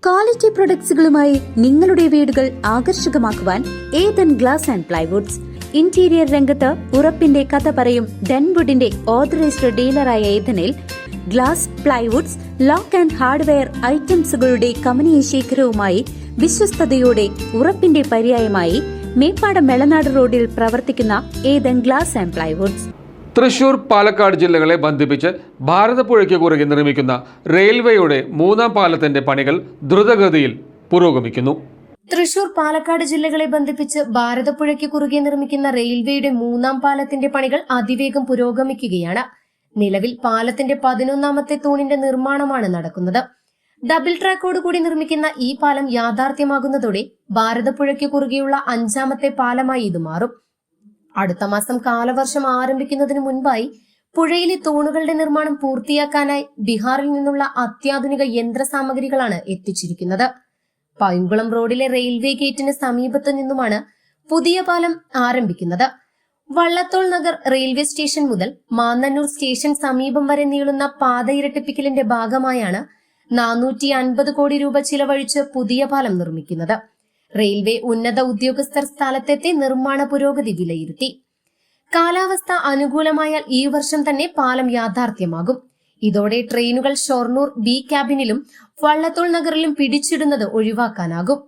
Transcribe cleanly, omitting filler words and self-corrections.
Quality പ്രൊഡക്ട്സുകളുമായി നിങ്ങളുടെ വീടുകൾ ആകർഷകമാക്കുവാൻ Ethan glass and plywoods. Interior രംഗത്ത് ഉറപ്പിന്റെ കഥ പറയും ഡെൻവുഡിന്റെ ഓതറൈസ്ഡ് ഡീലറായ ഏതനിൽ glass, plywoods, lock and hardware ഐറ്റംസുകളുടെ കമനീയ ശേഖരവുമായി വിശ്വസ്തയോടെ ഉറപ്പിന്റെ പര്യായമായി മേപ്പാടം മെളനാട് റോഡിൽ പ്രവർത്തിക്കുന്ന Ethan glass and plywoods. Thrissur, Palakkad ജില്ലകളെ ബന്ധിപ്പിച്ച് ഭാരതപ്പുഴയ്ക്ക് കുറുകെ നിർമ്മിക്കുന്ന റെയിൽവേയുടെ 3-ാം പാലത്തിന്റെ പണികൾ ദ്രുതഗതിയിൽ പുരോഗമിക്കുന്നു. തൃശൂർ, പാലക്കാട് ജില്ലകളെ ബന്ധിപ്പിച്ച് ഭാരതപ്പുഴയ്ക്ക് കുറുകെ നിർമ്മിക്കുന്ന റെയിൽവേയുടെ 3-ാം പാലത്തിന്റെ പണികൾ അതിവേഗം പുരോഗമിക്കുകയാണ്. നിലവിൽ പാലത്തിന്റെ 11ാമത്തെ തൂണിന്റെ നിർമ്മാണമാണ് നടക്കുന്നത്. ഡബിൾ ട്രാക്കോടുകൂടി നിർമ്മിക്കുന്ന ഈ പാലം യാഥാർത്ഥ്യമാകുന്നതോടെ ഭാരതപ്പുഴയ്ക്ക് കുറുകെയുള്ള 5ാമത്തെ പാലമായി ഇത് മാറും. അടുത്ത മാസം കാലവർഷം ആരംഭിക്കുന്നതിന് മുൻപായി പുഴയിലെ തൂണുകളുടെ നിർമ്മാണം പൂർത്തിയാക്കാനായി ബീഹാറിൽ നിന്നുള്ള അത്യാധുനിക യന്ത്രസാമഗ്രികളാണ് എത്തിച്ചിരിക്കുന്നത്. പൈങ്കുളം റോഡിലെ റെയിൽവേ ഗേറ്റിന് സമീപത്തു നിന്നുമാണ് പുതിയ പാലം ആരംഭിക്കുന്നത്. വള്ളത്തോൾ നഗർ റെയിൽവേ സ്റ്റേഷൻ മുതൽ മാന്നന്നൂർ സ്റ്റേഷൻ സമീപം വരെ നീളുന്ന പാത ഇരട്ടിപ്പിക്കലിന്റെ ഭാഗമായാണ് 450 കോടി രൂപ ചിലവഴിച്ച് പുതിയ പാലം നിർമ്മിക്കുന്നത്. റെയിൽവേ ഉന്നത ഉദ്യോഗസ്ഥർ സ്ഥലത്തെത്തി നിർമ്മാണ പുരോഗതി വിലയിരുത്തി. കാലാവസ്ഥ അനുകൂലമായാൽ ഈ വർഷം തന്നെ പാലം യാഥാർത്ഥ്യമാകും. ഇതോടെ ട്രെയിനുകൾ ഷൊർണൂർ ബി ക്യാബിനിലും വള്ളത്തോൾ നഗറിലും പിടിച്ചിടുന്നത് ഒഴിവാക്കാനാകും.